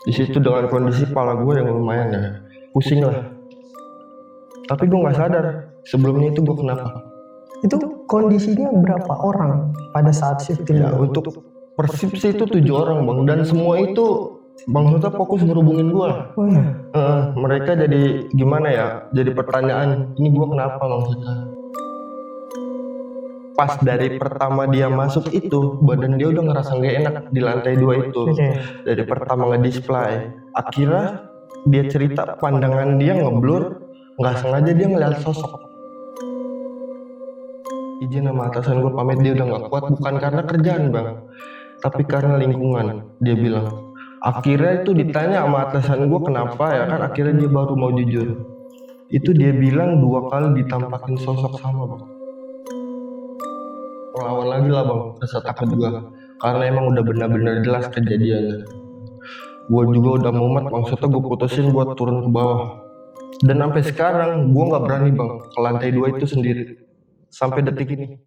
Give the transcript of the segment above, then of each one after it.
Di situ dengan kondisi kepala gue yang lumayan ya pusing lah. Tapi gue nggak sadar sebelumnya itu gue kenapa. Itu kondisinya berapa orang pada saat shifting? Ya untuk persipsi itu 7 orang bang, dan semua itu Bang Huta fokus ngerubungin gue. Oh ya. Mereka jadi gimana ya? Jadi pertanyaan, ini gue kenapa Bang Huta? Pas dari pertama dia masuk itu, badan dia udah ngerasa nggak enak di lantai 2 itu. Dari pertama nge-display, akhirnya dia cerita pandangan dia ngeblur, nggak sengaja dia ngeliat sosok. Izin sama atasan gue pamit, dia udah nggak kuat, bukan karena kerjaan bang, tapi karena lingkungan. Dia bilang, akhirnya itu ditanya sama atasan gue kenapa ya kan, akhirnya dia baru mau jujur. Itu dia bilang 2 kali ditampakin sosok sama bang. Ngelawan lagi lah bang, rasa takut gue, karena emang udah benar-benar jelas kejadiannya. Gue juga udah mumet, maksudnya gue putusin buat turun ke bawah. Dan sampai sekarang gue nggak berani bang ke lantai 2 itu sendiri sampai detik ini.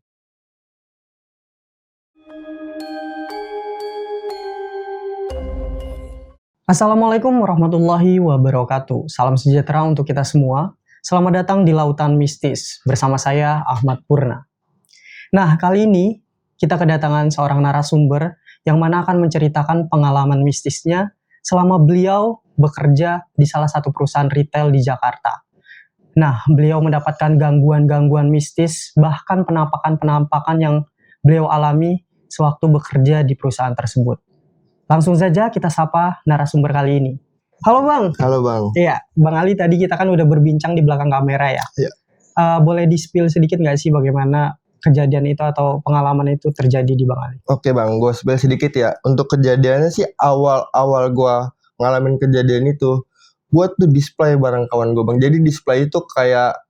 Assalamualaikum warahmatullahi wabarakatuh. Salam sejahtera untuk kita semua. Selamat datang di Lautan Mistis bersama saya Ahmad Purna. Nah, kali ini kita kedatangan seorang narasumber yang mana akan menceritakan pengalaman mistisnya selama beliau bekerja di salah satu perusahaan retail di Jakarta. Nah, beliau mendapatkan gangguan-gangguan mistis, bahkan penampakan-penampakan yang beliau alami sewaktu bekerja di perusahaan tersebut. Langsung saja kita sapa narasumber kali ini. Halo Bang. Halo Bang. Iya, Bang Ali tadi kita kan udah berbincang di belakang kamera ya. Iya. Boleh di-spill sedikit nggak sih bagaimana kejadian itu atau pengalaman itu terjadi di Bang Ali? Oke Bang, gue spill sedikit ya. Untuk kejadiannya sih awal gue ngalamin kejadian itu, gue tuh display barang kawan gue Bang. Jadi display itu kayak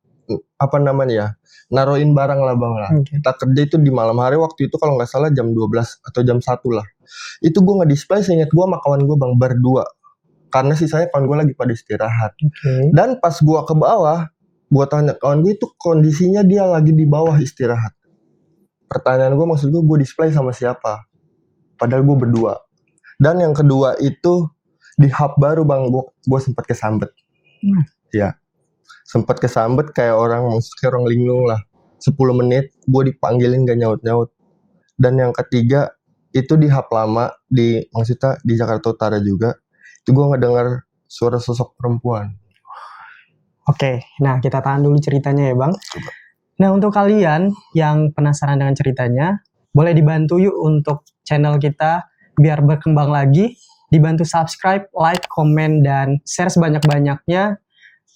apa namanya ya, naruhin barang lah Bang lah. Okay. Kita kerja itu di malam hari, waktu itu kalau nggak salah jam 12 atau jam 1 lah. Itu gue nge-display seingat gue sama kawan gue Bang berdua. Karena sisanya kawan gue lagi pada istirahat. Okay. Dan pas gue ke bawah, gue tanya kawan gue itu kondisinya dia lagi di bawah istirahat. Pertanyaan gue maksud gue display sama siapa? Padahal gue berdua. Dan yang kedua itu di hub baru Bang, gue sempat kesambet. Ya, sempat kesambet kayak orang linglung lah. 10 menit gue dipanggilin gak nyaut-nyaut. Dan yang ketiga itu di hub lama maksudnya di Jakarta Utara juga. Itu gue ngedengar suara sosok perempuan. Oke, nah kita tahan dulu ceritanya ya Bang. Nah untuk kalian yang penasaran dengan ceritanya, boleh dibantu yuk untuk channel kita biar berkembang lagi. Dibantu subscribe, like, komen, dan share sebanyak-banyaknya.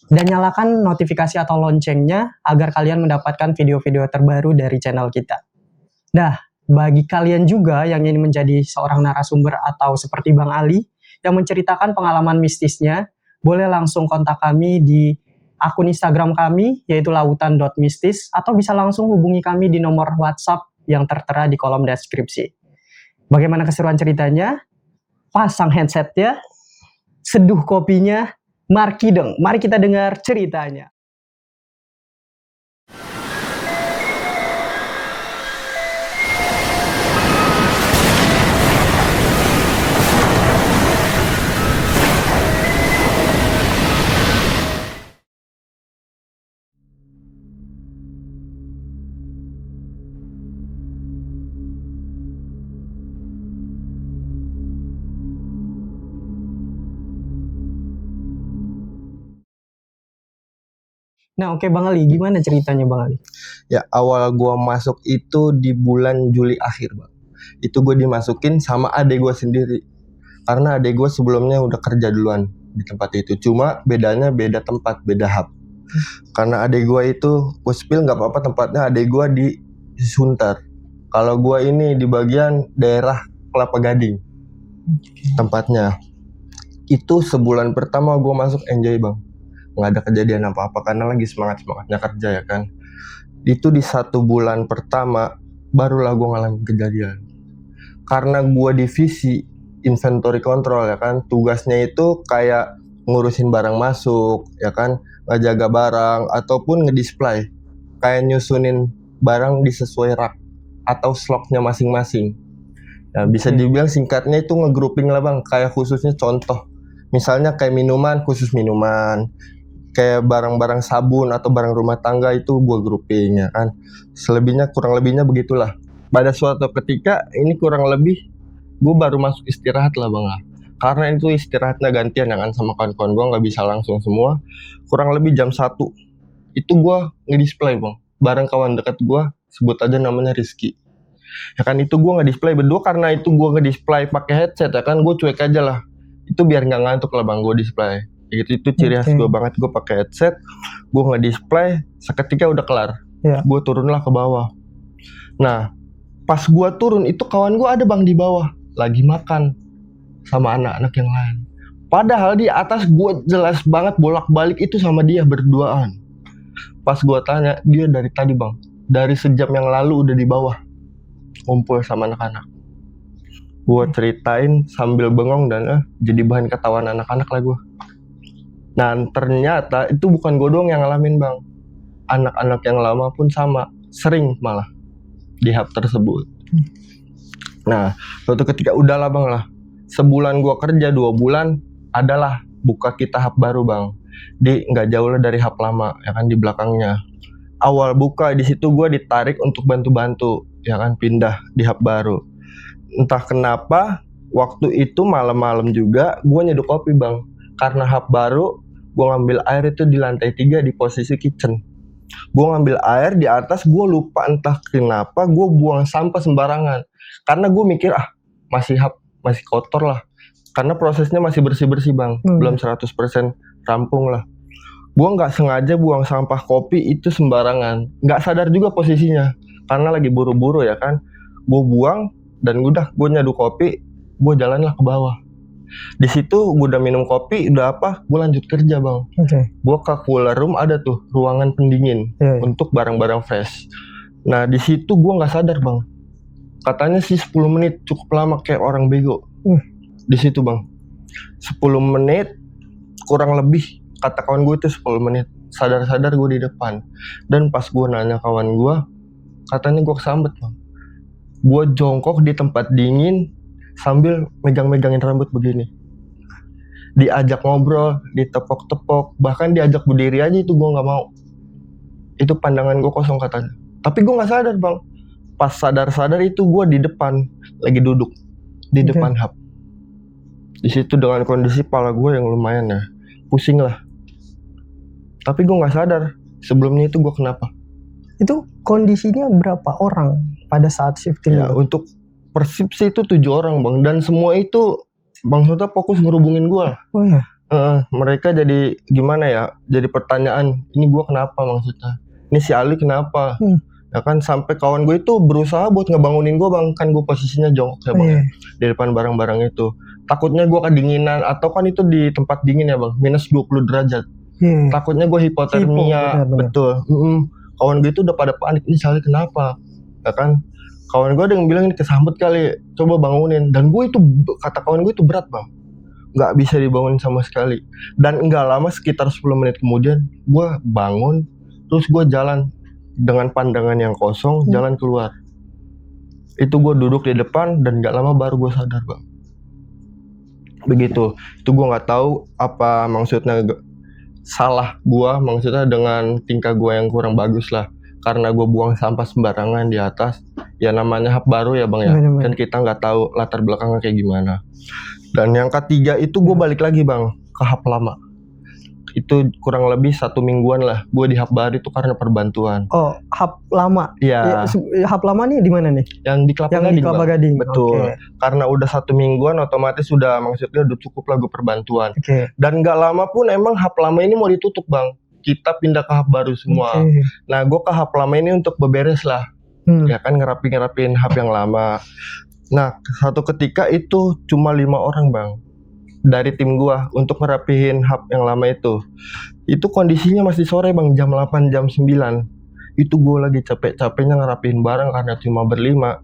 Dan nyalakan notifikasi atau loncengnya agar kalian mendapatkan video-video terbaru dari channel kita. Nah, bagi kalian juga yang ingin menjadi seorang narasumber atau seperti Bang Ali yang menceritakan pengalaman mistisnya, boleh langsung kontak kami di akun Instagram kami yaitu lautan.mistis atau bisa langsung hubungi kami di nomor WhatsApp yang tertera di kolom deskripsi. Bagaimana keseruan ceritanya? Pasang headsetnya, seduh kopinya, markideng. Mari kita dengar ceritanya. Nah oke Bang Ali, gimana ceritanya Bang Ali? Ya awal gue masuk itu di bulan Juli akhir Bang. Itu gue dimasukin sama adek gue sendiri. Karena adek gue sebelumnya udah kerja duluan di tempat itu. Cuma bedanya beda tempat, beda hub. Karena adek gue itu, gue spill gak apa-apa tempatnya, adek gue di Sunter. Kalau gue ini di bagian daerah Kelapa Gading. Tempatnya. Itu sebulan pertama gue masuk enjoy Bang. Nggak ada kejadian apa-apa karena lagi semangatnya kerja ya kan. Itu di 1 bulan pertama barulah gue ngalamin kejadian. Karena gue divisi inventory control ya kan, tugasnya itu kayak ngurusin barang masuk ya kan, ngejaga barang ataupun ngedisplay, kayak nyusunin barang di sesuai rak atau slotnya masing-masing. Nah bisa dibilang singkatnya itu ngegrouping lah Bang, kayak khususnya contoh Misalnya kayak minuman, khusus minuman. Kayak barang-barang sabun atau barang rumah tangga itu gue grouping ya kan. Selebihnya kurang lebihnya begitulah. Pada suatu ketika ini kurang lebih gue baru masuk istirahat lah bang lah. Karena itu istirahatnya gantian ya kan sama kawan-kawan gue, nggak bisa langsung semua. Kurang lebih jam 1 itu gue nge-display bang. Bareng kawan dekat gue, sebut aja namanya Rizky. Ya kan itu gue nge-display berdua, karena itu gue nge-display pakai headset ya kan, gue cuek aja lah. Itu biar nggak ngantuk lah bang, gue display. Itu ciri khas gue banget, gue pakai headset, gue nge-display, seketika udah kelar. Gue turunlah ke bawah. Nah, pas gue turun itu kawan gue ada bang di bawah, lagi makan sama anak-anak yang lain. Padahal di atas gue jelas banget bolak-balik itu sama dia berduaan. Pas gue tanya, dia dari tadi bang, dari sejam yang lalu udah di bawah ngumpul sama anak-anak. Gue ceritain sambil bengong dan jadi bahan ketawaan anak-anak lah gue. Nah ternyata itu bukan gue doang yang ngalamin bang. Anak-anak yang lama pun sama, sering malah di hub tersebut. Nah suatu ketika udahlah bang lah, sebulan gue kerja 2 bulan adalah buka kita hub baru bang. Di nggak jauh lah dari hub lama ya kan, di belakangnya. Awal buka di situ gue ditarik untuk bantu-bantu ya kan, pindah di hub baru. Entah kenapa waktu itu malam-malam juga gue nyeduh kopi bang. Karena hub baru, gue ngambil air itu di lantai 3 di posisi kitchen. Gue ngambil air di atas, gue lupa entah kenapa gue buang sampah sembarangan. Karena gue mikir masih hub, masih kotor lah. Karena prosesnya masih bersih-bersih bang, belum 100% rampung lah. Gue nggak sengaja buang sampah kopi itu sembarangan, nggak sadar juga posisinya. Karena lagi buru-buru ya kan, gue buang dan udah gue nyeduh kopi, gue jalanlah ke bawah. Di situ gue udah minum kopi, udah gue lanjut kerja bang. Gue ke cooler room, ada tuh ruangan pendingin untuk barang-barang fresh. Nah di situ gue nggak sadar bang, katanya sih 10 menit cukup lama kayak orang bego. Di situ bang, 10 menit kurang lebih, kata kawan gue itu 10 menit. Sadar-sadar gue di depan. Dan pas gue nanya kawan gue, katanya gue kesambet bang. Gue jongkok di tempat dingin sambil megang-megangin rambut begini. Diajak ngobrol, ditepok-tepok, bahkan diajak berdiri aja itu gue gak mau. Itu pandangan gue kosong katanya. Tapi gue gak sadar bang. Pas sadar-sadar itu gue di depan, lagi duduk di depan hub. Di situ dengan kondisi kepala gue yang lumayan ya, pusing lah. Tapi gue nggak sadar sebelumnya itu gue kenapa. Itu kondisinya berapa orang pada saat shifting? Ya, untuk persepsi itu 7 orang bang, dan semua itu bang Sota fokus ngerubungin gue. Mereka jadi gimana ya? Jadi pertanyaan, ini gue kenapa maksudnya? Ini si Ali kenapa? Ya kan sampai kawan gue itu berusaha buat ngebangunin gue bang, kan gue posisinya jongkok ya bang, di depan barang-barang itu. Takutnya gue kedinginan, atau kan itu di tempat dingin ya bang, minus 20 derajat. Takutnya gue hipotermia, betul. Kawan gue itu udah pada panik, ini Sally kenapa? Ya kan, kawan gue ada yang bilang ini kesambet kali, coba bangunin. Dan gue itu, kata kawan gue itu berat bang, nggak bisa dibangunin sama sekali. Dan nggak lama, sekitar 10 menit kemudian, gue bangun, terus gue jalan dengan pandangan yang kosong, jalan keluar. Itu gue duduk di depan dan nggak lama baru gue sadar bang. Begitu, itu gue nggak tahu apa maksudnya salah gue, maksudnya dengan tingkah gue yang kurang bagus lah, karena gue buang sampah sembarangan di atas. Ya namanya hub baru ya bang ya, kan kita nggak tahu latar belakangnya kayak gimana. Dan yang ketiga itu gue balik lagi bang ke hub lama. Itu kurang lebih 1 mingguan lah gue di hub baru itu karena perbantuan. Oh, hub lama. Iya. Hub lama nih di mana nih? Yang di Kelapa Gading. Betul. Karena udah 1 mingguan otomatis sudah, maksudnya udah cukup lah gue perbantuan. Dan nggak lama pun emang hub lama ini mau ditutup bang. Kita pindah ke hub baru semua. Nah gue ke hub lama ini untuk beberes lah. Ya kan ngerapin hub yang lama. Nah satu ketika itu cuma 5 orang bang dari tim gua untuk ngerapihin hub yang lama itu. Itu kondisinya masih sore bang, jam 8, jam 9. Itu gua lagi capek-capeknya ngerapihin barang karena cuma berlima.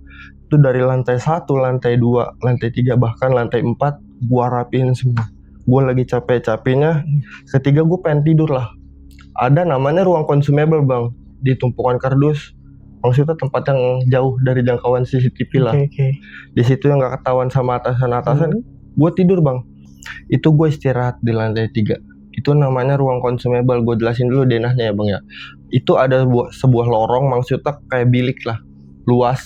Itu dari lantai 1, lantai 2, lantai 3, bahkan lantai 4 gua rapihin semua. Gua lagi capek-capeknya, ketiga gua pengen tidur lah. Ada namanya ruang consumable bang, di tumpukan kardus. Maksudnya tempat yang jauh dari jangkauan CCTV lah. Di situ yang nggak ketahuan sama atasan-atasan. Gua tidur bang. Itu gue istirahat di lantai 3. Itu namanya ruang consumable. Gue jelasin dulu denahnya ya bang ya. Itu ada sebuah lorong, maksudnya kayak bilik lah, luas,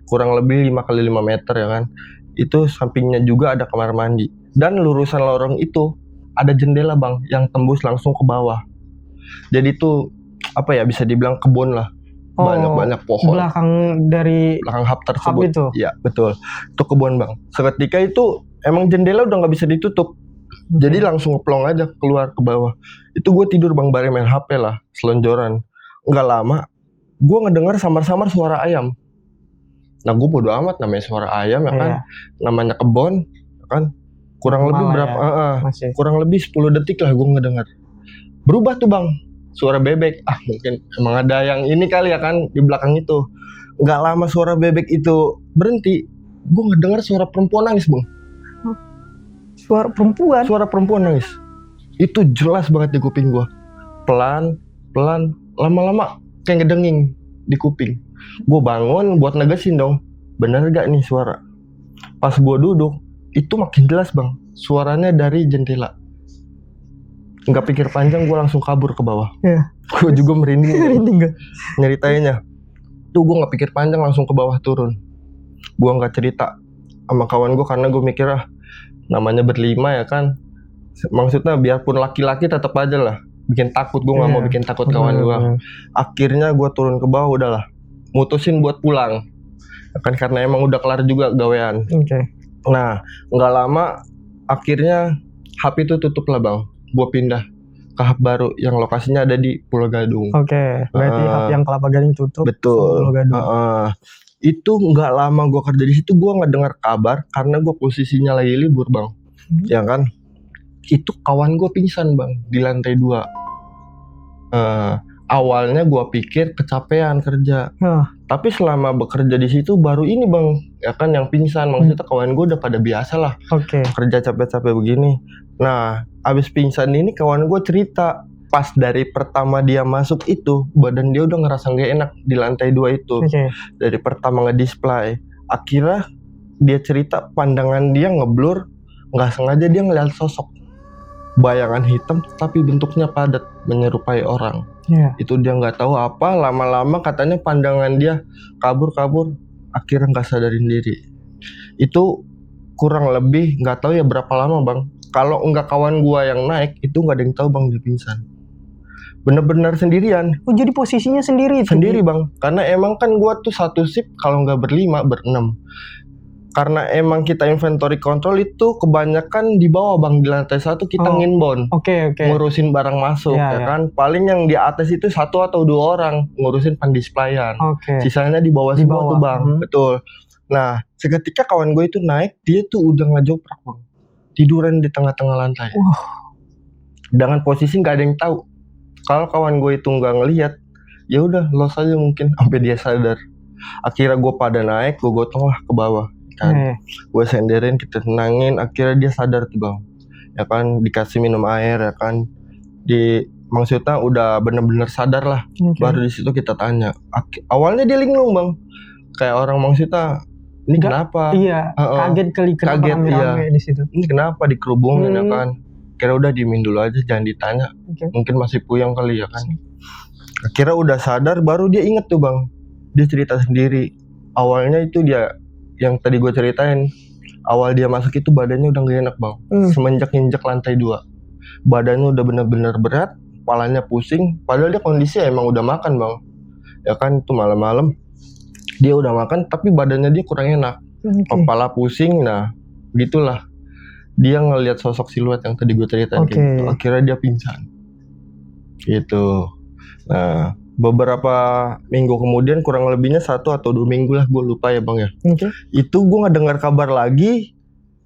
kurang lebih 5x5 meter ya kan. Itu sampingnya juga ada kamar mandi. Dan lurusan lorong itu ada jendela bang, yang tembus langsung ke bawah. Jadi itu apa ya, bisa dibilang kebun lah. Banyak-banyak pohon. Belakang dari belakang hub tersebut. Hub itu? Iya betul. Itu kebun bang. Seketika itu emang jendela udah nggak bisa ditutup. Jadi langsung ngeplong aja keluar ke bawah. Itu gue tidur bang, bareng main HP lah, selonjoran. Nggak lama, gue ngedengar samar-samar suara ayam. Nah gue bodo amat, namanya suara ayam ya kan. Namanya kebun ya kan. Kurang lebih berapa? Kurang lebih 10 detik lah gue ngedengar. Berubah tuh bang, suara bebek. Mungkin emang ada yang ini kali ya kan di belakang itu. Nggak lama suara bebek itu berhenti, gue ngedengar suara perempuan nangis bang. Suara perempuan? Suara perempuan nangis. Itu jelas banget di kuping gue. Pelan, lama-lama kayak ngedenging di kuping. Gue bangun buat negesin dong, bener gak nih suara. Pas gue duduk, itu makin jelas bang, suaranya dari jendela. Nggak pikir panjang, gue langsung kabur ke bawah. Gue juga merinding nyeritainnya. Tuh gue nggak pikir panjang, langsung ke bawah turun. Gue nggak cerita sama kawan gue karena gue mikir namanya berlima ya kan. Maksudnya biarpun laki-laki tetap aja lah bikin takut. Gue nggak mau bikin takut kawan gue. Akhirnya gue turun ke bawah, udahlah mutusin buat pulang ya kan, karena emang udah kelar juga gawean. Nah nggak lama akhirnya HP itu tutup lah bang. Gue pindah ke hub baru yang lokasinya ada di Pulau Gadung. Berarti hub yang Kelapa Gading tutup. Betul. Pulau Gadung. Itu nggak lama gue kerja di situ, gue nggak dengar kabar karena gue posisinya lagi libur bang. Ya kan. Itu kawan gue pingsan bang di lantai 2. Awalnya gue pikir kecapean kerja. Tapi selama bekerja di situ baru ini bang, ya kan yang pingsan. Maksudnya kawan gue udah pada biasa lah kerja capek-capek begini. Nah abis pingsan ini kawan gue cerita, pas dari pertama dia masuk itu badan dia udah ngerasa gak enak di lantai 2 itu. Dari pertama ngedisplay, akhirnya dia cerita pandangan dia ngeblur, nggak sengaja dia ngeliat sosok bayangan hitam tapi bentuknya padat menyerupai orang. Itu dia nggak tahu apa, lama-lama katanya pandangan dia kabur, akhirnya nggak sadarin diri. Itu kurang lebih nggak tahu ya berapa lama bang. Kalau nggak kawan gua yang naik, itu nggak ada yang tahu bang dia pingsan. Bener-bener sendirian. Jadi posisinya sendiri bang. Karena emang kan gua tuh satu shift kalau nggak berlima, berenam. Karena emang kita inventory control itu kebanyakan di bawah bang, di lantai 1 kita nginbound. Ngurusin barang masuk ya kan. Paling yang di atas itu 1 atau 2 orang ngurusin pendisplayan. Sisanya di bawah semua tuh bang. Betul. Nah seketika kawan gue itu naik, dia tuh udah ngejoprak bang, tiduran di tengah-tengah lantai. Dengan posisi nggak ada yang tahu. Kalau kawan gue itu nggak ngelihat, ya udah los aja mungkin sampai dia sadar. Akhirnya gue pada naik, gue gotong lah ke bawah kan. Gue senderin, kita tenangin, akhirnya dia sadar tuh bang. Ya kan, dikasih minum air ya kan. Maksudnya udah bener-bener sadar lah. Baru di situ kita tanya. Awalnya dia linglung bang, kayak orang maksudnya ini kenapa? Kaget kali, kenapa rame-rame di situ. Ini kenapa dikerubungin ya kan? Kira udah diemin dulu aja, jangan ditanya. Mungkin masih puyeng kali ya kan. Akhirnya udah sadar, baru dia inget tuh bang. Dia cerita sendiri. Awalnya itu dia yang tadi gue ceritain. Awal dia masuk itu badannya udah gak enak bang. Semenjak injek lantai 2, badannya udah bener-bener berat, kepalanya pusing. Padahal dia kondisi emang udah makan bang. Ya kan, itu malam-malam dia udah makan tapi badannya dia kurang enak. Kepala pusing. Nah gitulah, dia ngelihat sosok siluet yang tadi gue ceritain gitu. Akhirnya dia pingsan gitu. Nah beberapa minggu kemudian, kurang lebihnya 1 atau 2 minggu lah, gue lupa ya bang ya. Itu gue ngedengar kabar lagi,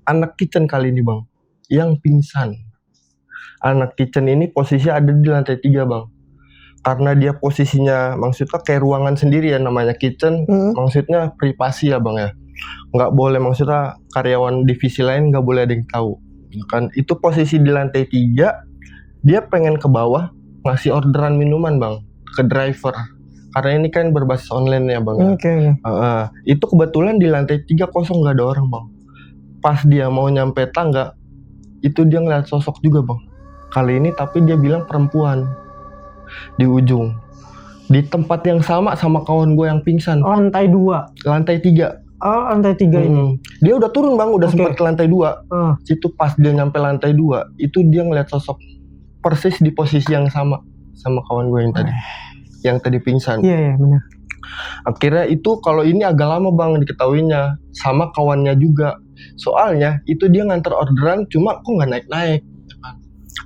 anak kitchen kali ini bang yang pingsan. Anak kitchen ini posisinya ada di lantai 3 bang. Karena dia posisinya maksudnya kayak ruangan sendiri ya, namanya kitchen. Maksudnya privasi ya bang ya. Nggak boleh, maksudnya karyawan divisi lain nggak boleh ada yang tahu kan. Itu posisi di lantai 3, dia pengen ke bawah ngasih orderan minuman bang ke driver, karena ini kan berbasis online ya bang. Itu kebetulan di lantai 3 kosong, nggak ada orang bang. Pas dia mau nyampe tangga, itu dia ngeliat sosok juga bang. Kali ini tapi dia bilang perempuan di ujung, di tempat yang sama kawan gue yang pingsan. Lantai 2. Lantai 3. Oh, lantai 3 ini. Dia udah turun bang, udah Oke. sempat ke lantai 2. Situ pas dia nyampe lantai 2, itu dia ngeliat sosok persis di posisi yang sama kawan gue yang tadi pingsan. Iya benar. Akhirnya itu kalau ini agak lama bang diketahuinya sama kawannya juga. Soalnya itu dia nganter orderan cuma kok nggak naik-naik.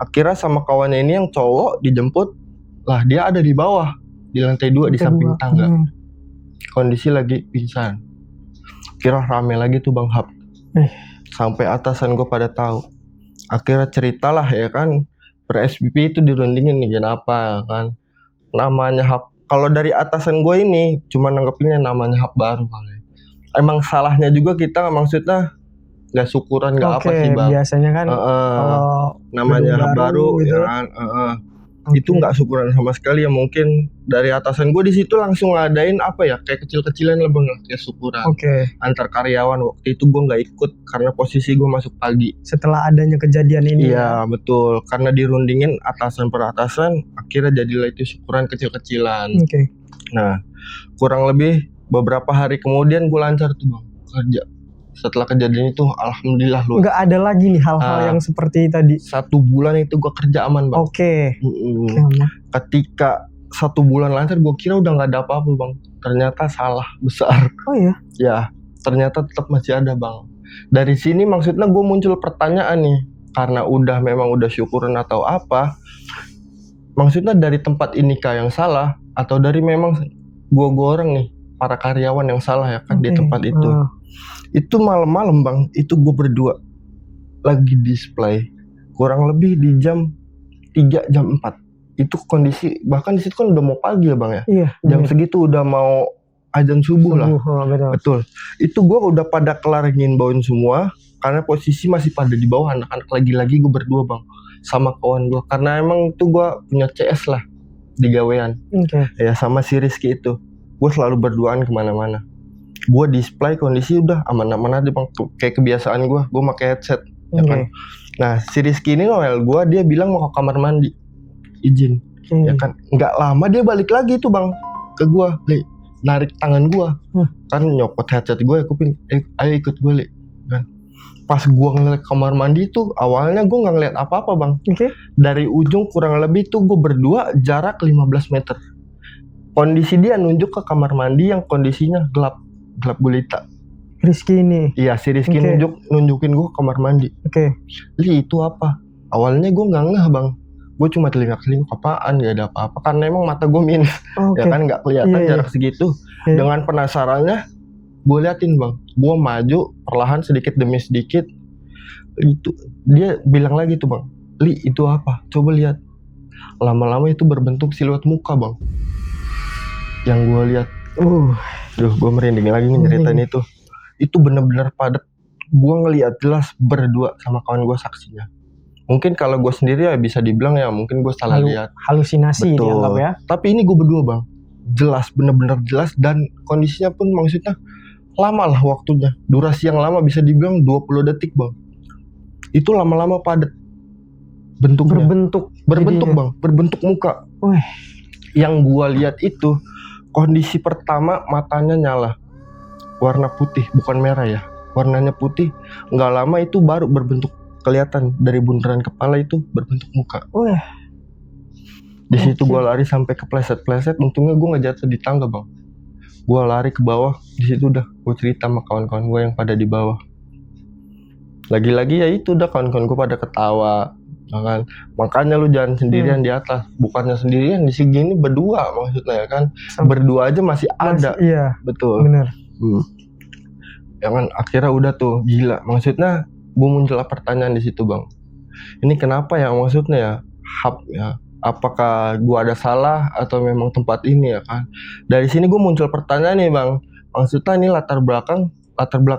Akhirnya sama kawannya ini yang cowok dijemput, lah dia ada di bawah di lantai 2 di samping tangga. Kondisi lagi pingsan. Kira rame lagi tuh bang hap. Sampai atasan gue pada tahu. Akhirnya ceritalah ya kan, per SPP itu dirundingin nih kenapa kan. Namanya hap. Kalau dari atasan gue ini cuma nanggepinnya namanya hap baru kali. Emang salahnya juga kita maksudnya nggak syukuran nggak apa sih bang. Biasanya kan kalau namanya hap baru gitu. Ya kan. Itu nggak syukuran sama sekali ya. Mungkin dari atasan gue di situ langsung ngadain apa ya kayak kecil-kecilan lah bang, kayak syukuran antar karyawan. Waktu itu gue nggak ikut karena posisi gue masuk pagi setelah adanya kejadian ini. Iya betul, karena dirundingin atasan per atasan, akhirnya jadilah itu syukuran kecil-kecilan. Nah kurang lebih beberapa hari kemudian gue lancar tuh bang kerja. Setelah kejadian itu alhamdulillah loh. Nggak ada lagi nih hal-hal yang seperti tadi. 1 bulan itu gue kerja aman bang. Ketika 1 bulan lancar gue kira udah nggak ada apa-apa bang. Ternyata salah besar. Oh iya? Ya ternyata tetap masih ada bang. Dari sini maksudnya gue muncul pertanyaan nih. Karena memang udah syukuran atau apa. Maksudnya dari tempat ini kah yang salah. Atau dari memang gue orang nih. Para karyawan yang salah ya kan di tempat itu. Itu malam-malam bang, itu gue berdua lagi display kurang lebih di jam 3 jam 4. Itu kondisi bahkan di situ kan udah mau pagi ya bang ya. Iya. Jam segitu udah mau azan subuh lah. Betul. Itu gue udah pada kelar ngimbauin semua karena posisi masih pada di bawah anak-anak. Lagi-lagi gue berdua bang sama kawan gue karena emang itu gue punya CS lah di gawean. Ya sama si Rizky itu. Gue selalu berduaan kemana-mana. Gue display kondisi udah aman-aman aja bang, kayak kebiasaan gue pakai headset ya kan. Nah si Rizky ini Noel gue, dia bilang mau ke kamar mandi izin ya kan. Nggak lama dia balik lagi tuh bang ke gue, narik tangan gue kan nyopot headset gue, aku pin ayo ikut gue kan. Pas gue ngeliat kamar mandi tuh awalnya gue nggak ngeliat apa-apa bang. Dari ujung kurang lebih tuh gue berdua jarak 15 meter. Kondisi dia nunjuk ke kamar mandi yang kondisinya gelap gulita. Rizky ini? Iya si Rizky nunjukin gue kamar mandi. Li itu apa? Awalnya gue nggak ngeh bang. Gue cuma telinga-telinga apaan, gak ada apa-apa. Karena emang mata gue minus. Ya kan nggak kelihatan jarak segitu. Dengan penasarannya gue liatin bang. Gue maju perlahan sedikit demi sedikit. Itu dia bilang lagi tuh bang, Li itu apa? Coba lihat. Lama-lama itu berbentuk siluet muka bang. Yang gue lihat. Gue merinding lagi nih ceritain itu. Itu bener-bener padat. Gue ngeliat jelas berdua sama kawan gue saksinya. Mungkin kalau gue sendiri ya bisa dibilang ya mungkin gue salah lihat. Halusinasi dianggap ya. Tapi ini gue berdua bang. Jelas, bener-bener jelas. Dan kondisinya pun maksudnya lama lah waktunya. Durasi yang lama bisa dibilang 20 detik bang. Itu lama-lama padat. Bentuknya. Berbentuk bang. Berbentuk muka. Yang gue lihat itu kondisi pertama matanya nyala, warna putih bukan merah ya, warnanya putih. Nggak lama itu baru berbentuk kelihatan dari bundaran kepala itu berbentuk muka. Di situ gue lari sampai kepleset-pleset. Untungnya gue nggak jatuh di tangga bang. Gue lari ke bawah. Di situ udah gue cerita sama kawan-kawan gue yang pada di bawah. Lagi-lagi ya itu udah kawan-kawan gue pada ketawa. Kan? Makanya lu jangan sendirian di atas. Bukannya sendirian di sini berdua maksudnya ya kan. Berdua aja masih ada. Iya. Betul. Benar. Ya kan akhirnya udah tuh gila. Maksudnya gue muncul pertanyaan di situ bang. Ini kenapa ya maksudnya ya hub ya. Apakah gue ada salah atau memang tempat ini ya kan. Dari sini gue muncul pertanyaan nih bang. Maksudnya ini latar belakang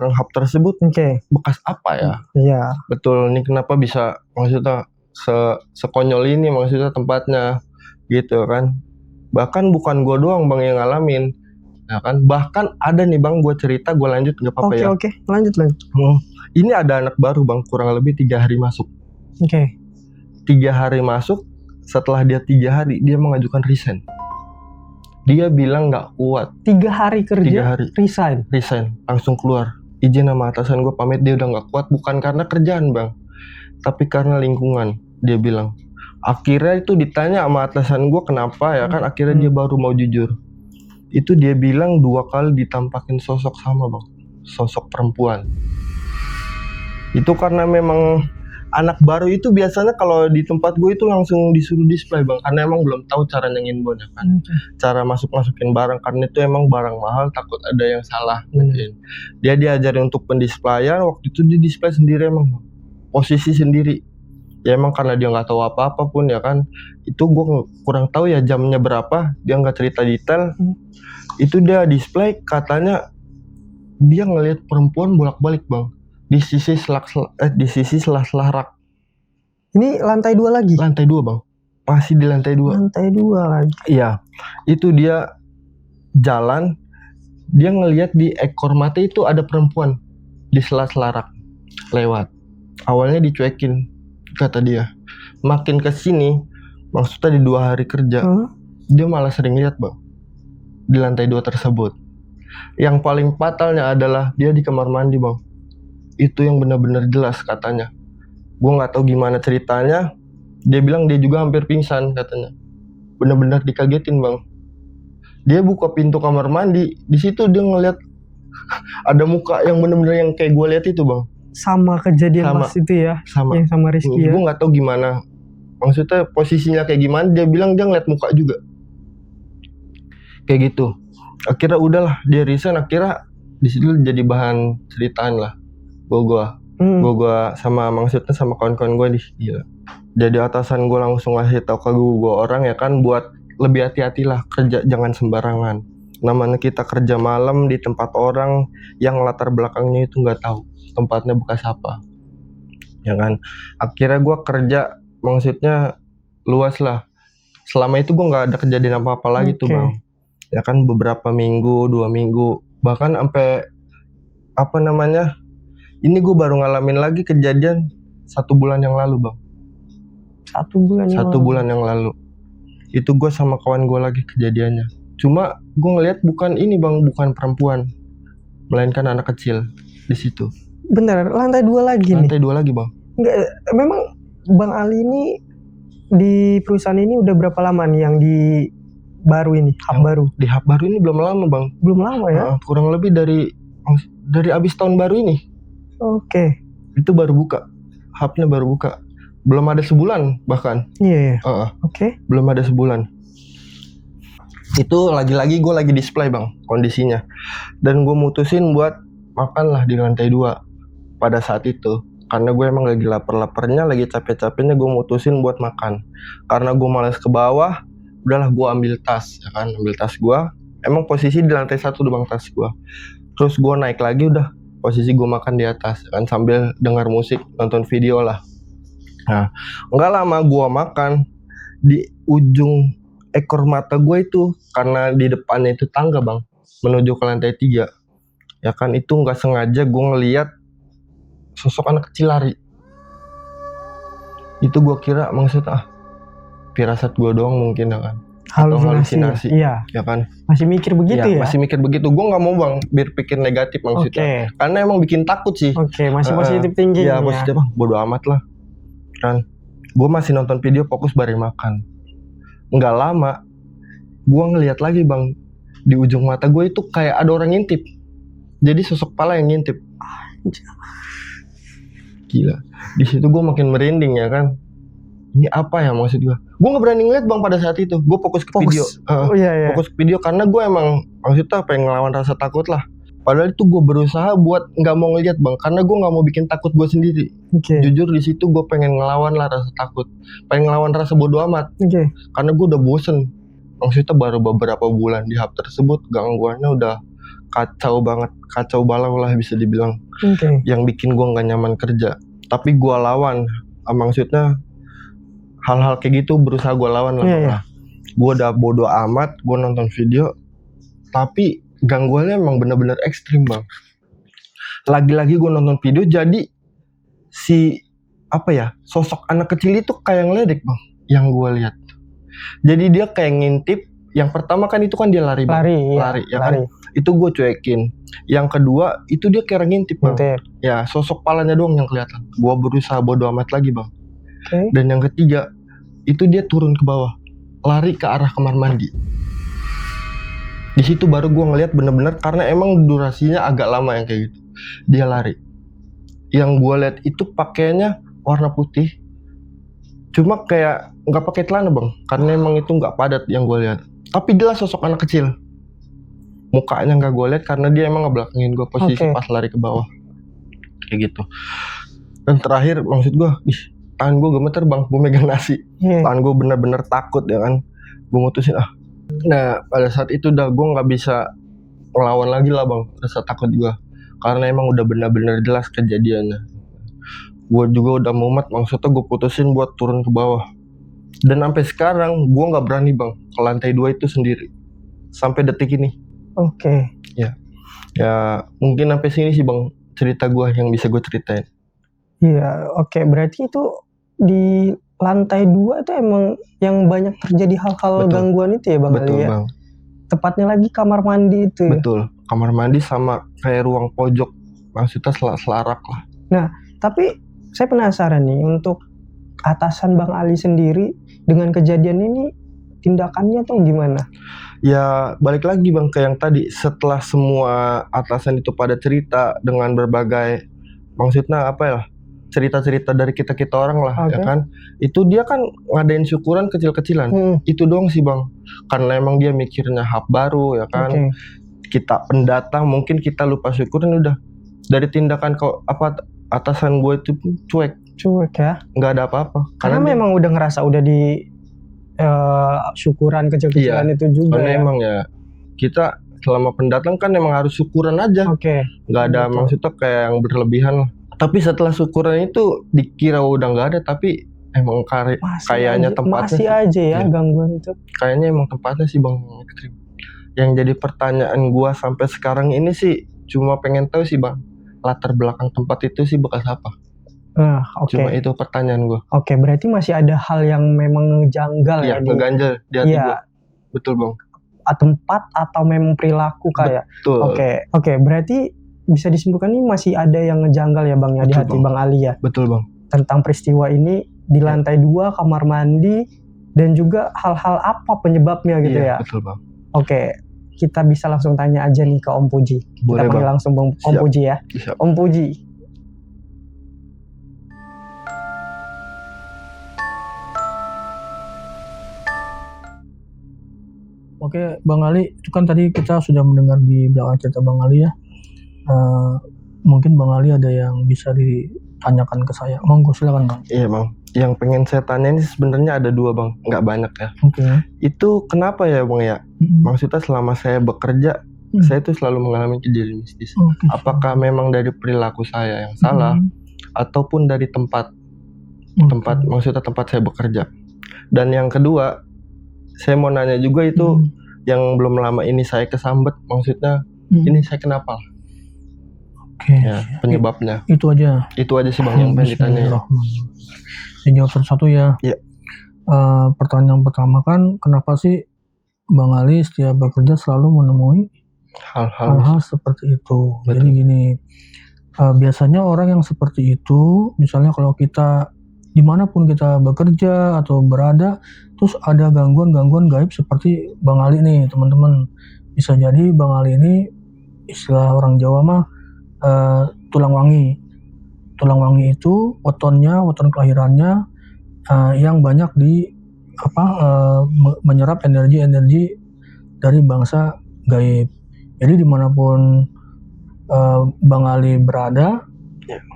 hub tersebut bekas apa ya? Iya. Betul. Ini kenapa bisa maksudnya sekonyol ini maksudnya tempatnya gitu kan. Bahkan bukan gue doang bang yang ngalamin ya kan. Bahkan ada nih bang, gue cerita, gue lanjut gak apa-apa ya. Oke, lanjut. Ini ada anak baru bang, kurang lebih 3 hari masuk. Oke. 3 hari masuk, setelah dia 3 hari dia mengajukan resign. Dia bilang nggak kuat. 3 hari kerja 3 hari resign langsung keluar. Izin sama atasan gue pamit, dia udah nggak kuat, bukan karena kerjaan bang, tapi karena lingkungan. Dia bilang. Akhirnya itu ditanya sama atasan gue kenapa ya kan, akhirnya dia baru mau jujur. Itu dia bilang 2 kali ditampakin sosok sama bang, sosok perempuan. Itu karena memang anak baru itu biasanya kalau di tempat gue itu langsung disuruh display bang, karena emang belum tahu cara nginbound ya kan, cara masukin barang, karena itu emang barang mahal, takut ada yang salah mungkin. Dia diajarin untuk pendisplayan, waktu itu dia display sendiri emang, posisi sendiri. Ya emang karena dia nggak tahu apa-apa pun ya kan, itu gue kurang tahu ya jamnya berapa, dia nggak cerita detail. Itu dia display, katanya dia ngelihat perempuan bolak-balik bang, di sisi sela-sela rak. Ini lantai 2 lagi? Lantai 2 bang, masih di lantai 2. Lantai 2 lagi? Iya, itu dia jalan, dia ngelihat di ekor mata itu ada perempuan di sela-sela rak lewat. Awalnya dicuekin, kata dia. Makin kesini, maksudnya di 2 hari kerja, dia malah sering lihat bang, di lantai 2 tersebut. Yang paling fatalnya adalah dia di kamar mandi bang. Itu yang benar-benar jelas katanya. Gue nggak tahu gimana ceritanya. Dia bilang dia juga hampir pingsan katanya. Benar-benar dikagetin bang. Dia buka pintu kamar mandi, di situ dia ngeliat ada muka yang benar-benar yang kayak gue lihat itu bang. Sama kejadian pas itu ya? Sama. Yang sama Rizky ya? Gue nggak tahu gimana. Maksudnya posisinya kayak gimana? Dia bilang dia ngeliat muka juga. Kayak gitu. Akhirnya udahlah dia resign. Akhirnya di situ jadi bahan ceritaan lah. Gue sama maksudnya sama kawan-kawan gue gila. Jadi atasan gue langsung ngasih tau ke gue orang ya kan, buat lebih hati-hatilah kerja, jangan sembarangan. Namanya kita kerja malam di tempat orang yang latar belakangnya itu nggak tahu tempatnya bekas apa, ya kan. Akhirnya gue kerja, maksudnya luas lah. Selama itu gue nggak ada kejadian apa-apa lagi tuh bang. Ya kan beberapa minggu, 2 minggu, bahkan sampai apa namanya? Ini gue baru ngalamin lagi kejadian 1 bulan yang lalu bang. 1 bulan yang lalu. Itu gue sama kawan gue lagi kejadiannya. Cuma gue ngeliat bukan ini bang, bukan perempuan, melainkan anak kecil di situ. Bener, lantai 2 lagi nih? Lantai 2 lagi bang. Enggak, memang Bang Ali ini di perusahaan ini udah berapa lama nih yang di baru ini, hub baru? Di hub baru ini belum lama bang. Belum lama ya? Kurang lebih dari abis tahun baru ini. Oke. Itu baru buka, hubnya baru buka. Belum ada sebulan bahkan. Iya. Oke. Belum ada sebulan. Itu lagi-lagi gue lagi display bang kondisinya. Dan gue mutusin buat makan lah di lantai 2 pada saat itu. Karena gue emang lagi lapar-laparnya, lagi capek-capeknya, gue mutusin buat makan. Karena gue malas ke bawah, udahlah gue ambil tas, ya kan, ambil tas gue. Emang posisi di lantai 1 tuh bang tas gue. Terus gue naik lagi, udah posisi gue makan di atas, ya kan, sambil dengar musik, nonton video lah. Nah, nggak lama gue makan, di ujung ekor mata gue itu, karena di depannya itu tangga bang, menuju ke lantai 3. Ya kan, itu nggak sengaja gue ngeliat sosok anak kecil lari. Itu gue kira maksudnya firasat gue doang mungkin ya kan, atau halusinasi. Iya. Ya kan. Masih mikir begitu ya? Masih mikir begitu. Gue nggak mau bang berpikir negatif maksudnya. Karena emang bikin takut sih. Masih positif tinggi. Iya positif bang. Bodo amat lah. Kan. Gue masih nonton video fokus bareng makan. Nggak lama, gue ngeliat lagi bang, di ujung mata gue itu kayak ada orang ngintip. Jadi sosok pala yang ngintip. Gila. Di situ gue makin merinding ya kan. Ini apa ya maksud gue? Gue nggak berani ngeliat bang pada saat itu. Gue fokus ke video. Fokus ke video karena gue emang maksudnya pengen ngelawan rasa takut lah. Padahal itu gue berusaha buat nggak mau ngeliat bang, karena gue nggak mau bikin takut gue sendiri. Jujur di situ gue pengen ngelawan lah rasa takut, pengen ngelawan rasa bodo amat. Karena gue udah bosen. Maksudnya baru beberapa bulan di hub tersebut, gangguannya udah kacau banget, kacau balau lah bisa dibilang. Yang bikin gue nggak nyaman kerja. Tapi gue lawan, maksudnya hal-hal kayak gitu berusaha gue lawan lah. Gue udah bodo amat, gue nonton video, tapi gangguannya emang bener-bener ekstrim bang. Lagi-lagi gue nonton video, jadi si apa ya, sosok anak kecil itu kayak ngeledek bang, yang gue lihat. Jadi dia kayak ngintip. Yang pertama kan itu kan dia lari bang, lari ya kan, itu gue cuekin. Yang kedua itu dia kayak ngintip bang, ya sosok palanya doang yang kelihatan. Gue berusaha bodo amat lagi bang. Dan yang ketiga itu dia turun ke bawah, lari ke arah kamar mandi. Di situ baru gue ngelihat bener-bener, karena emang durasinya agak lama yang kayak gitu. Dia lari. Yang gue lihat itu pakaiannya warna putih, cuma kayak nggak pakai celana bang, karena emang itu nggak padat yang gue lihat. Tapi dia sosok anak kecil. Mukanya nggak gue lihat karena dia emang ngebelakangin gue posisi pas lari ke bawah. Kayak gitu. Dan terakhir maksud gue, tangan gue gemeter bang, gue megang nasi. Tangan gue bener-bener takut ya kan. Gue mutusin Nah pada saat itu udah gue nggak bisa ngelawan lagi lah bang, rasa takut gue. Karena emang udah bener-bener jelas kejadiannya. Gue juga udah mumet, maksudnya gue putusin buat turun ke bawah. Dan sampai sekarang gue nggak berani bang ke lantai 2 itu sendiri sampai detik ini. Ya mungkin sampai sini sih bang cerita gue yang bisa gue ceritain. Berarti itu di lantai 2 itu emang yang banyak terjadi hal-hal gangguan itu ya bang. Betul Ali, ya? Bang. Tepatnya lagi kamar mandi itu ya? Betul, kamar mandi sama kayak ruang pojok, maksudnya selarak lah. Nah tapi saya penasaran nih, untuk atasan Bang Ali sendiri dengan kejadian ini tindakannya tuh gimana? Ya balik lagi bang ke yang tadi, setelah semua atasan itu pada cerita dengan berbagai, maksudnya apa ya, cerita-cerita dari kita orang lah ya kan, itu dia kan ngadain syukuran kecil-kecilan. Itu doang sih bang, karena emang dia mikirnya hub baru ya kan. Kita pendatang mungkin kita lupa syukuran, udah dari tindakan atasan gue itu cuek ya, nggak ada apa-apa karena memang udah ngerasa udah di syukuran kecil-kecilan itu juga. Karena emang ya kita selama pendatang kan emang harus syukuran aja, nggak ada maksudnya kayak yang berlebihan lah. Tapi setelah syukuran itu dikira udah nggak ada, tapi emang kayaknya tempatnya masih aja ya gangguan itu. Kayaknya emang tempatnya sih bang ekstrim. Yang jadi pertanyaan gua sampai sekarang ini sih cuma pengen tahu sih bang, latar belakang tempat itu sih bekas apa. Cuma itu pertanyaan gue. Berarti masih ada hal yang memang ngejanggal ya? Ngeganjel di hati gue. Betul bang. Tempat atau memang perilaku kayak? Betul. Berarti bisa disimpulkan ini masih ada yang ngejanggal ya bang ya di hati bang Ali ya? Betul bang. Tentang peristiwa ini di lantai 2 kamar mandi, dan juga hal-hal apa penyebabnya gitu ya? Betul bang. Kita bisa langsung tanya aja nih ke Om Puji. Boleh, kita panggil langsung Om Puji ya. Siap. Om Puji. Oke, Bang Ali, itu kan tadi kita sudah mendengar di belakang cerita Bang Ali ya. Mungkin Bang Ali ada yang bisa ditanyakan ke saya. Monggo silakan Bang. Iya Bang, yang pengen saya tanya ini sebenarnya ada 2 Bang, nggak banyak ya. Itu kenapa ya Bang ya? Maksudnya selama saya bekerja, saya tuh selalu mengalami kejadian mistis. Apakah memang dari perilaku saya yang salah, ataupun dari tempat maksudnya tempat saya bekerja. Dan yang kedua, saya mau nanya juga itu yang belum lama ini saya kesambet, maksudnya ini saya kenapa? Penyebabnya. Itu aja sih Bang yang pengen ditanya. Dijawab satu-satu ya. Pertanyaan pertama kan, kenapa sih Bang Ali setiap bekerja selalu menemui hal-hal seperti itu? Betul. Jadi gini, biasanya orang yang seperti itu, misalnya kalau kita dimanapun kita bekerja atau berada, terus ada gangguan-gangguan gaib seperti Bang Ali nih teman-teman. Bisa jadi Bang Ali ini, istilah orang Jawa mah tulang wangi. Tulang wangi itu weton kelahirannya yang banyak menyerap energi dari bangsa gaib. Jadi dimanapun Bang Ali berada,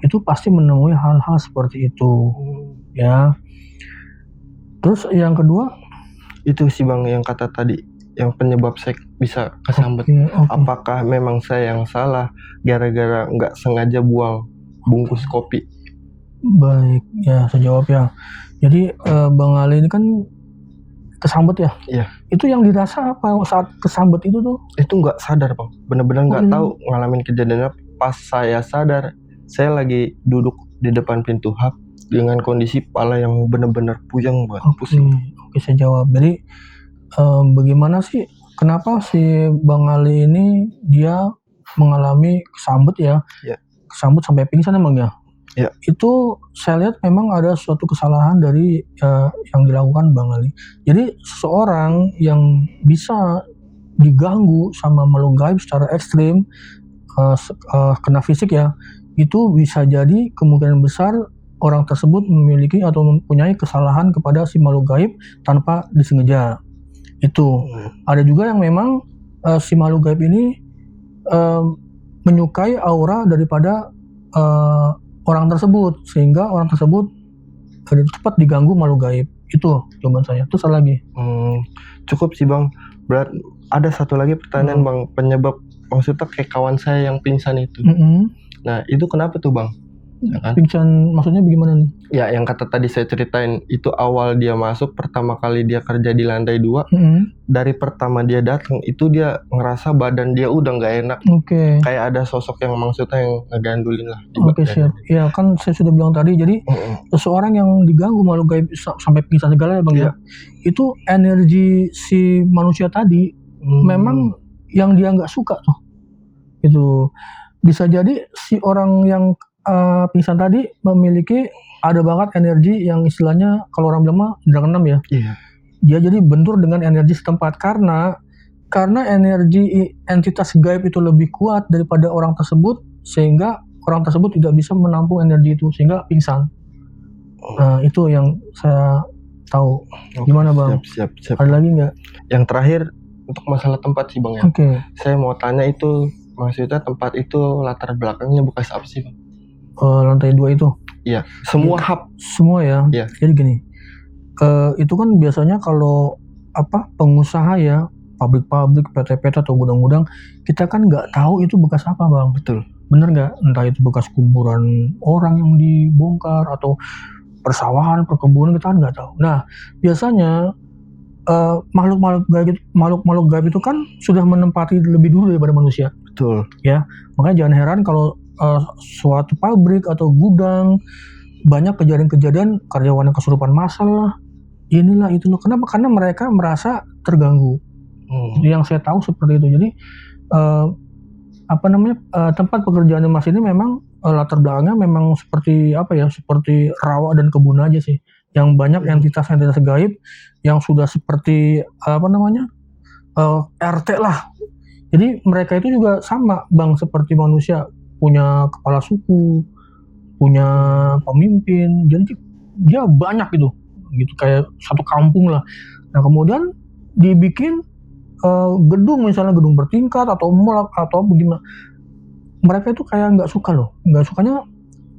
itu pasti menemui hal-hal seperti itu ya. Terus yang kedua itu sih Bang yang kata tadi, yang penyebab saya bisa kesambet. Apakah memang saya yang salah gara-gara nggak sengaja buang bungkus kopi? Baik ya, saya jawab ya. Jadi Bang Ali ini kan kesambet ya? Iya. Itu yang dirasa apa saat kesambet itu tuh? Itu nggak sadar Bang, bener-bener nggak tahu ngalamin kejadiannya. Pas saya sadar, saya lagi duduk di depan pintu hub, dengan kondisi kepala yang benar-benar puyeng banget, Oke, oke saya jawab. Jadi bagaimana sih, kenapa si Bang Ali ini dia mengalami kesambet ya? Ya. Kesambet sampai pingsan emang ya? Ya. Itu saya lihat memang ada suatu kesalahan dari yang dilakukan Bang Ali. Jadi seseorang yang bisa diganggu sama makhluk gaib secara ekstrim, kena fisik ya, itu bisa jadi kemungkinan besar orang tersebut memiliki atau mempunyai kesalahan kepada si makhluk gaib tanpa disengaja. Itu ada juga yang memang si makhluk gaib ini menyukai aura daripada orang tersebut, sehingga orang tersebut cepat diganggu makhluk gaib. Itu jawaban saya. Terus ada lagi? Cukup sih Bang. Ada satu lagi pertanyaan Bang, penyebab maksudnya kayak kawan saya yang pingsan itu. Nah itu kenapa tuh Bang? Ya kan? Pingsan maksudnya bagaimana nih? Ya yang kata tadi saya ceritain itu awal dia masuk pertama kali dia kerja di lantai 2. Dari pertama dia datang itu dia ngerasa badan dia udah nggak enak. Kayak ada sosok yang maksudnya yang ngegandulin lah. Oke siap. Ya kan saya sudah bilang tadi, jadi seseorang yang diganggu makhluk gaib sampai pingsan segala ya Bang ya. Itu energi si manusia tadi memang yang dia nggak suka tuh. Itu bisa jadi si orang yang pingsan tadi memiliki ada banget energi yang istilahnya kalau orang bilang mah indra keenam ya. Dia jadi bentur dengan energi setempat karena energi entitas gaib itu lebih kuat daripada orang tersebut, sehingga orang tersebut tidak bisa menampung energi itu sehingga pingsan. Nah itu yang saya tahu. Gimana Bang? Siap. Ada lagi nggak? Yang terakhir untuk masalah tempat sih Bang ya. Saya mau tanya itu maksudnya tempat itu latar belakangnya bekas apa sih Bang? Lantai 2 itu? Iya, semua hub. Semua ya? Iya. Jadi gini, itu kan biasanya kalau pengusaha ya, pabrik-pabrik, PT-PT atau gudang-gudang, kita kan nggak tahu itu bekas apa Bang. Betul. Bener nggak? Entah itu bekas kuburan orang yang dibongkar atau persawahan, perkebunan, kita kan nggak tahu. Nah, biasanya makhluk gaib itu kan sudah menempati lebih dulu daripada manusia. Betul. Ya, makanya jangan heran kalau suatu pabrik atau gudang banyak kejadian-kejadian karyawan yang kesurupan massal lah, inilah itu loh. Kenapa? Karena mereka merasa terganggu. Yang saya tahu seperti itu. Jadi tempat pekerjaan Mas ini memang latar belakangnya memang seperti seperti rawa dan kebun aja sih. Yang banyak entitas-entitas gaib yang sudah seperti RT lah. Jadi mereka itu juga sama Bang seperti manusia, punya kepala suku, punya pemimpin, jadi dia banyak gitu kayak satu kampung lah. Nah kemudian dibikin gedung, misalnya gedung bertingkat atau mall atau bagaimana, mereka itu kayak nggak suka loh. Nggak sukanya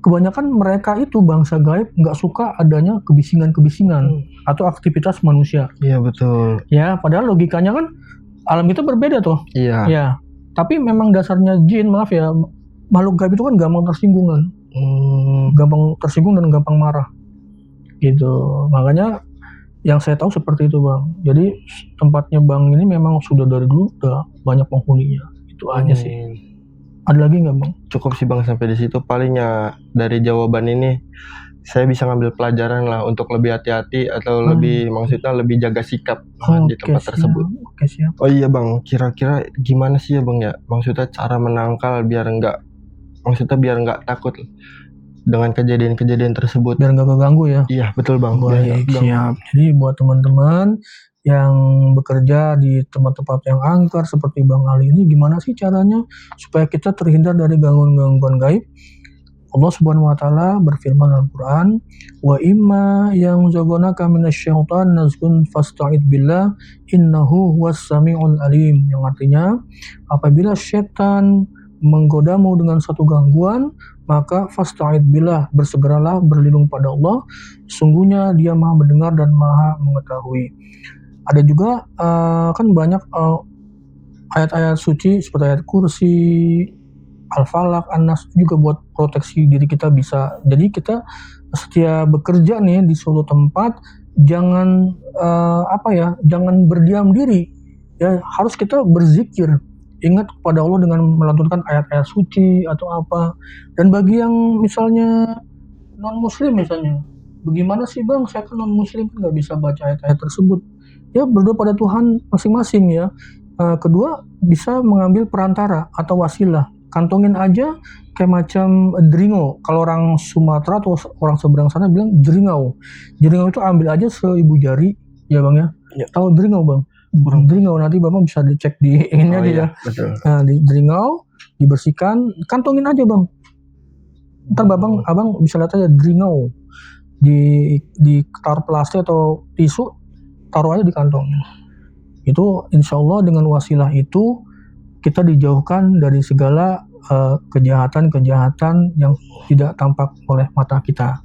kebanyakan mereka itu bangsa gaib nggak suka adanya kebisingan-kebisingan atau aktivitas manusia. Iya betul. Ya padahal logikanya kan alam kita berbeda tuh. Iya. Ya tapi memang dasarnya jin, maaf ya, makhluk gaib itu kan gampang tersinggung kan. Gampang tersinggung dan gampang marah gitu. Makanya yang saya tahu seperti itu Bang. Jadi tempatnya Bang ini memang sudah dari dulu udah banyak penghuninya. Itu aja sih. Ada lagi nggak Bang? Cukup sih Bang sampai di situ. Palingnya dari jawaban ini saya bisa ngambil pelajaran lah untuk lebih hati-hati atau lebih maksudnya lebih jaga sikap di tempat tersebut. Siap. Oh iya Bang, kira-kira gimana sih ya Bang ya? Maksudnya cara menangkal biar nggak takut dengan kejadian-kejadian tersebut. Biar nggak keganggu ya? Iya betul Bang. Baik, siap. Jadi buat teman-teman yang bekerja di tempat-tempat yang angker seperti Bang Ali ini, gimana sih caranya supaya kita terhindar dari gangguan-gangguan gaib? Allah Subhanahu wa taala berfirman dalam Al-Qur'an, "Wa imma yang zagonaka minasyaitan nazgun fasta'id billah innahu huwas samiul alim." Yang artinya, apabila setan menggodamu dengan satu gangguan, maka fasta'id billah, bersegeralah berlindung pada Allah, sungguhnya Dia Maha mendengar dan Maha mengetahui. Ada juga kan banyak ayat-ayat suci seperti ayat kursi, Al-Falaq, An-Nas juga buat proteksi diri kita bisa. Jadi kita setiap bekerja nih di suatu tempat jangan jangan berdiam diri. Ya, harus kita berzikir. Ingat kepada Allah dengan melantunkan ayat-ayat suci atau apa. Dan bagi yang misalnya non muslim misalnya, bagaimana sih bang, saya kan non muslim, nggak bisa baca ayat-ayat tersebut. Ya berdoa pada Tuhan masing-masing ya. Kedua, bisa mengambil perantara atau wasilah, kantongin aja kayak macam deringo. Kalau orang Sumatera atau orang seberang sana bilang jeringau. Jeringau itu ambil aja seibu jari ya bang ya. Tahu jeringau bang? Jeringau, nanti bapak bisa dicek di ini aja ya. Betul. Nah, di jeringau dibersihkan, kantongin aja bang. Ntar abang bisa lihat aja jeringau, di taruh plastik atau tisu, taruh aja di kantong. Itu insya Allah dengan wasilah itu kita dijauhkan dari segala kejahatan-kejahatan yang tidak tampak oleh mata kita.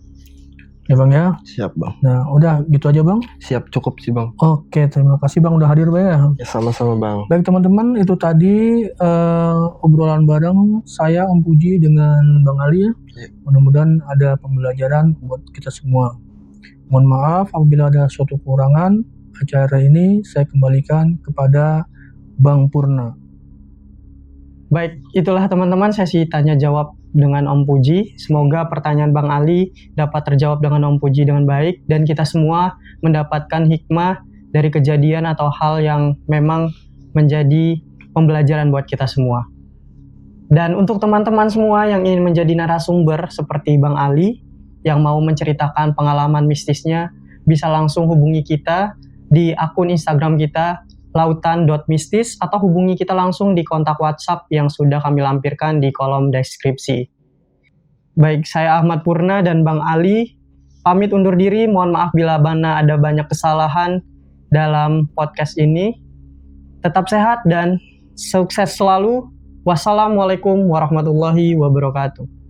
Ya bang ya. Siap bang. Nah udah gitu aja bang. Siap, cukup sih bang. Oke, terima kasih bang udah hadir bang ya. Sama-sama bang. Baik teman-teman, itu tadi obrolan bareng saya Om Puji dengan Bang Ali ya. Mudah-mudahan ada pembelajaran buat kita semua. Mohon maaf apabila ada suatu kekurangan. Acara ini saya kembalikan kepada Bang Purna. Baik, itulah teman-teman sesi tanya jawab dengan Om Puji. Semoga pertanyaan Bang Ali dapat terjawab dengan Om Puji dengan baik dan kita semua mendapatkan hikmah dari kejadian atau hal yang memang menjadi pembelajaran buat kita semua. Dan untuk teman-teman semua yang ingin menjadi narasumber seperti Bang Ali yang mau menceritakan pengalaman mistisnya, bisa langsung hubungi kita di akun Instagram kita lautan.mistis atau hubungi kita langsung di kontak WhatsApp yang sudah kami lampirkan di kolom deskripsi. Baik, saya Ahmad Purna dan Bang Ali pamit undur diri. Mohon maaf bila mana ada banyak kesalahan dalam podcast ini. Tetap sehat dan sukses selalu. Wassalamualaikum warahmatullahi wabarakatuh.